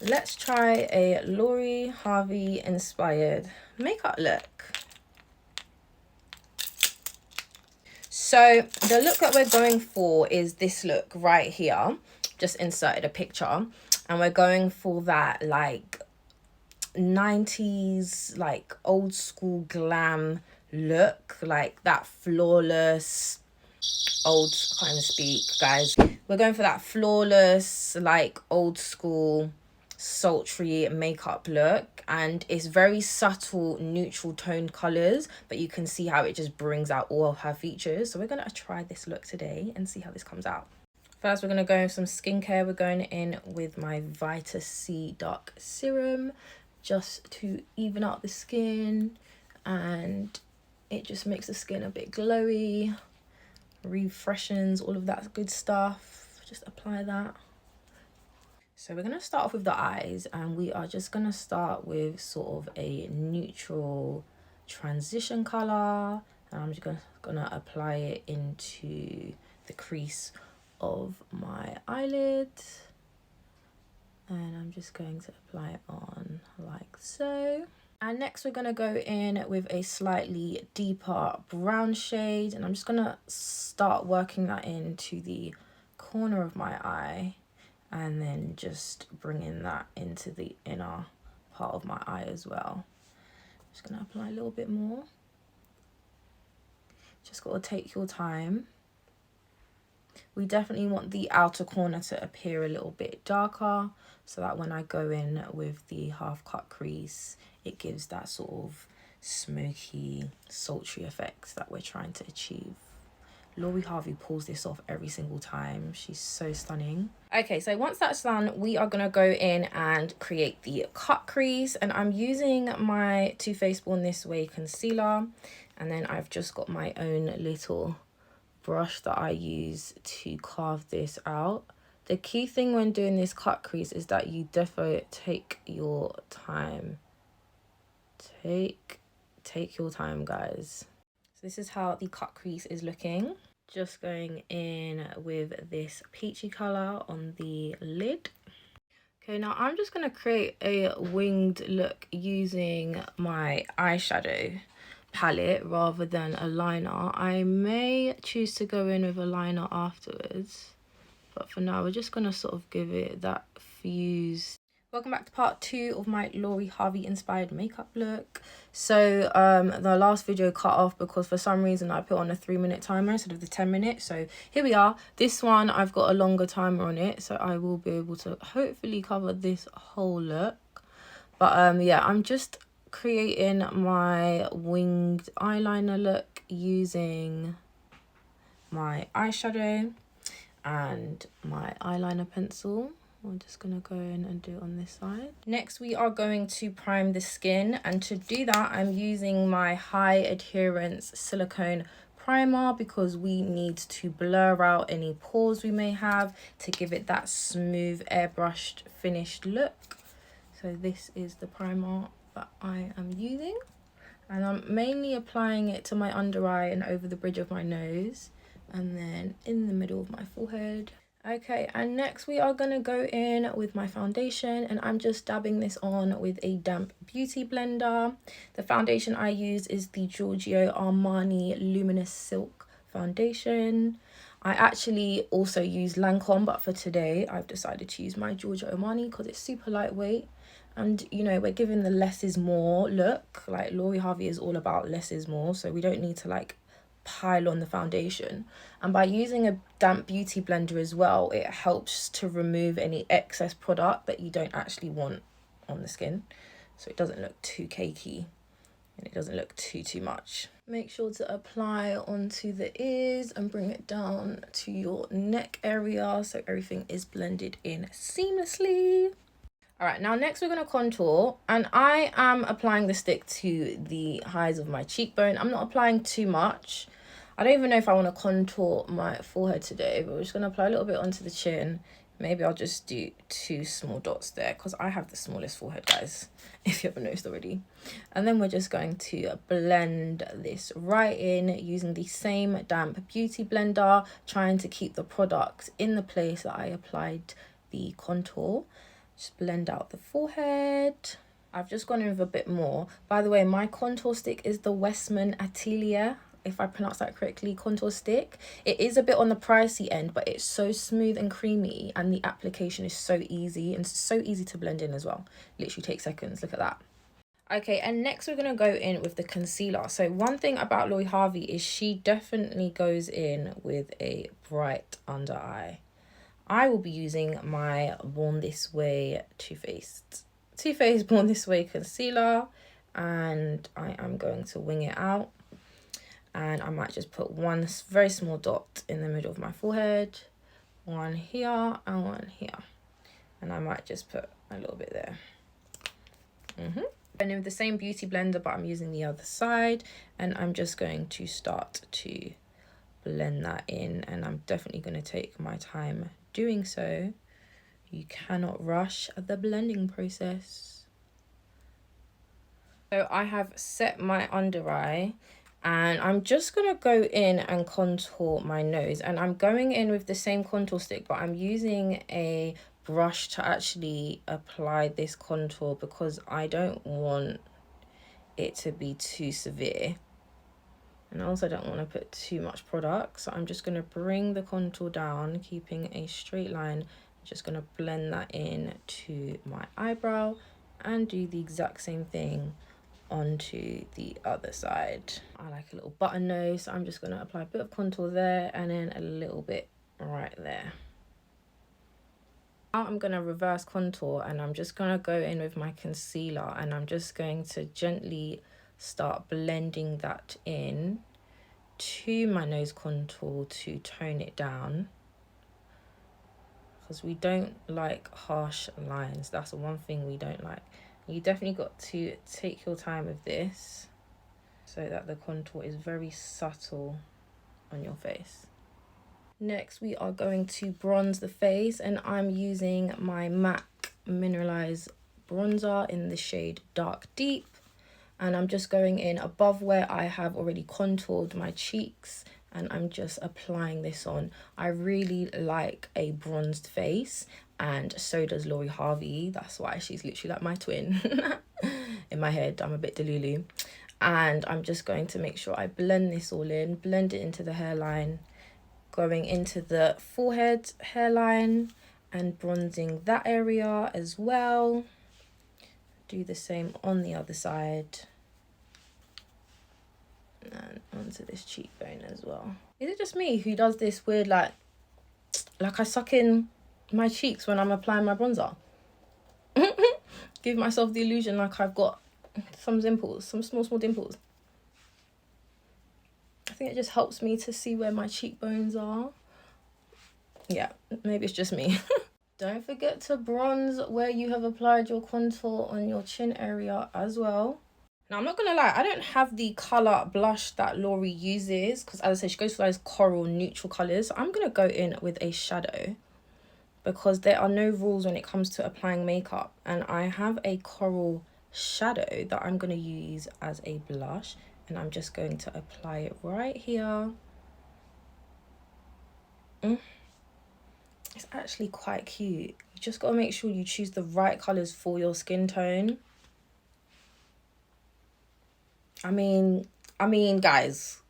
let's try a Lori Harvey inspired makeup look. So the look that we're going for is this look right here. Just inserted a picture, and we're going for that like 90s like old school glam look, like that flawless old, I can't even speak, guys. We're going for that flawless like old school sultry makeup look, and it's very subtle neutral tone colors, but you can see how it just brings out all of her features. So we're gonna try this look today and see how this comes out. First, we're gonna go in some skincare. We're going in with my Vita C Dark Serum just to even out the skin, and it just makes the skin a bit glowy, refreshens, all of that good stuff. Just apply that. So we're gonna start off with the eyes, and we are just gonna start with sort of a neutral transition color, and I'm just gonna apply it into the crease of my eyelid, and I'm just going to apply it on like so. And next we're going to go in with a slightly deeper brown shade, and I'm just going to start working that into the corner of my eye, and then just bringing that into the inner part of my eye as well. Just going to apply a little bit more. Just got to take your time. We definitely want the outer corner to appear a little bit darker, so that when I go in with the half cut crease, it gives that sort of smoky, sultry effect that we're trying to achieve. Lori Harvey pulls this off every single time. She's so stunning. Okay, so once that's done, we are going to go in and create the cut crease. And I'm using my Too Faced Born This Way concealer. And then I've just got my own little brush that I use to carve this out. The key thing when doing this cut crease is that you defo take your time. Take your time, guys. So this is how the cut crease is looking. Just going in with this peachy color on the lid. Okay, now I'm just going to create a winged look using my eyeshadow palette rather than a liner. I may choose to go in with a liner afterwards, but for now we're just going to sort of give it that fuse. Welcome back to part 2 of my Lori Harvey inspired makeup look. So the last video cut off because for some reason I put on a 3-minute timer instead of the 10-minute. So here we are. This one I've got a longer timer on it, so I will be able to hopefully cover this whole look. But yeah, I'm just creating my winged eyeliner look using my eyeshadow and my eyeliner pencil. I'm just going to go in and do it on this side. Next, we are going to prime the skin. And to do that, I'm using my high adherence silicone primer because we need to blur out any pores we may have to give it that smooth airbrushed finished look. So this is the primer that I am using. And I'm mainly applying it to my under eye and over the bridge of my nose. And then in the middle of my forehead. Okay, and next we are going to go in with my foundation, and I'm just dabbing this on with a damp beauty blender. The foundation I use is the Giorgio Armani Luminous Silk foundation. I actually also use Lancome, but for today I've decided to use my Giorgio Armani because it's super lightweight. And, you know, we're giving the less is more look. Like, Lori Harvey is all about less is more, so we don't need to, like, pile on the foundation. And by using a damp beauty blender as well, it helps to remove any excess product that you don't actually want on the skin, so it doesn't look too cakey and it doesn't look too much. Make sure to apply onto the ears and bring it down to your neck area so everything is blended in seamlessly. All right, now next we're going to contour, and I am applying the stick to the highs of my cheekbone. I'm not applying too much. I don't even know if I want to contour my forehead today, but we're just going to apply a little bit onto the chin. Maybe I'll just do 2 small dots there because I have the smallest forehead, guys, if you haven't noticed already. And then we're just going to blend this right in using the same damp beauty blender, trying to keep the product in the place that I applied the contour. Just blend out the forehead. I've just gone in with a bit more. By the way, my contour stick is the Westman Atelier, if I pronounce that correctly, contour stick. It is a bit on the pricey end, but it's so smooth and creamy, and the application is so easy and so easy to blend in as well. Literally takes seconds. Look at that. Okay, and next we're going to go in with the concealer. So one thing about Lori Harvey is she definitely goes in with a bright under eye. I will be using my Born This Way Too Faced Born This Way concealer, and I am going to wing it out. And I might just put one very small dot in the middle of my forehead, one here and one here, and I might just put a little bit there. And with the same beauty blender, but I'm using the other side, and I'm just going to start to blend that in, and I'm definitely going to take my time doing so. You cannot rush the blending process. So I have set my under eye, and I'm just going to go in and contour my nose, and I'm going in with the same contour stick, but I'm using a brush to actually apply this contour because I don't want it to be too severe, and I also don't want to put too much product. So I'm just going to bring the contour down, keeping a straight line. I'm just going to blend that in to my eyebrow and do the exact same thing onto the other side. I like a little button nose, so I'm just going to apply a bit of contour there and then a little bit right there. Now I'm going to reverse contour, and I'm just going to go in with my concealer, and I'm just going to gently start blending that in to my nose contour to tone it down, because we don't like harsh lines. That's the one thing we don't like. You definitely got to take your time with this so that the contour is very subtle on your face. Next, we are going to bronze the face, and I'm using my MAC Mineralized bronzer in the shade Dark Deep, and I'm just going in above where I have already contoured my cheeks, and I'm just applying this on. I really like a bronzed face, and so does Lori Harvey. That's why she's literally like my twin. In my head, I'm a bit delulu. And I'm just going to make sure I blend this all in, blend it into the hairline, going into the forehead hairline and bronzing that area as well. Do the same on the other side and onto this cheekbone as well. Is it just me who does this weird like I suck in my cheeks when I'm applying my bronzer? Give myself the illusion like I've got some dimples, some small dimples. I think it just helps me to see where my cheekbones are. Yeah, maybe it's just me. Don't forget to bronze where you have applied your contour on your chin area as well. Now, I'm not going to lie, I don't have the colour blush that Lori uses because, as I said, she goes for those coral neutral colours. So I'm going to go in with a shadow because there are no rules when it comes to applying makeup. And I have a coral shadow that I'm going to use as a blush. And I'm just going to apply it right here. It's actually quite cute. You just got to make sure you choose the right colours for your skin tone. I mean, guys,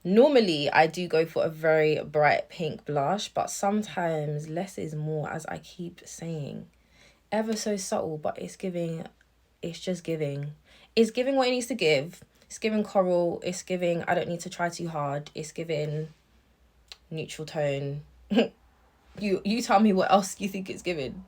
normally I do go for a very bright pink blush, but sometimes less is more, as I keep saying. Ever so subtle, but it's giving, it's just giving. It's giving what it needs to give. It's giving coral. It's giving, I don't need to try too hard. It's giving neutral tone. You tell me what else you think it's giving.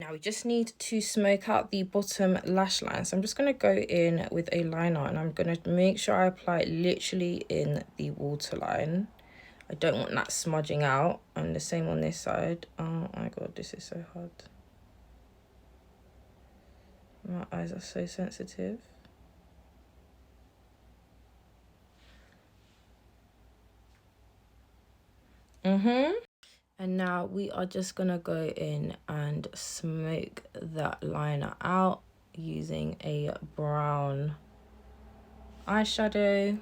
Now we just need to smoke out the bottom lash line. So I'm just going to go in with a liner, and I'm going to make sure I apply it literally in the waterline. I don't want that smudging out. And the same on this side. Oh my god, this is so hard. My eyes are so sensitive. And now we are just going to go in and smoke that liner out using a brown eyeshadow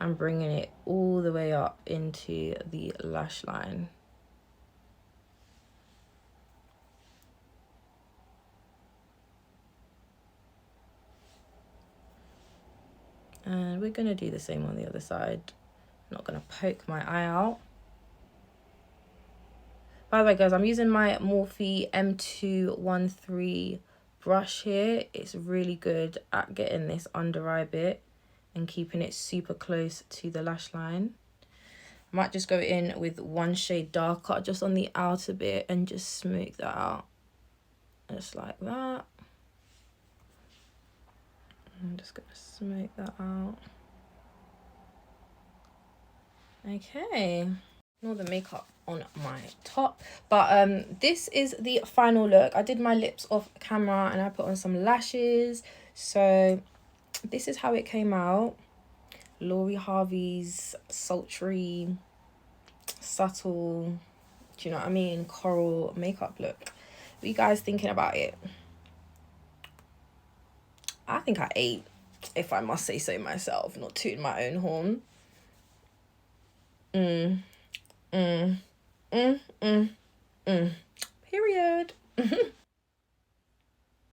and bringing it all the way up into the lash line. And we're going to do the same on the other side. I'm not going to poke my eye out. By the way, guys, I'm using my Morphe M213 brush here. It's really good at getting this under eye bit and keeping it super close to the lash line. I might just go in with one shade darker just on the outer bit and just smooth that out. Just like that. I'm just going to smooth that out. Okay. Ignore the makeup on my top. But this is the final look. I did my lips off camera and I put on some lashes. So this is how it came out. Lori Harvey's sultry, subtle, do you know what I mean, coral makeup look. What are you guys thinking about it? I think I ate, if I must say so myself, not tooting my own horn. Period.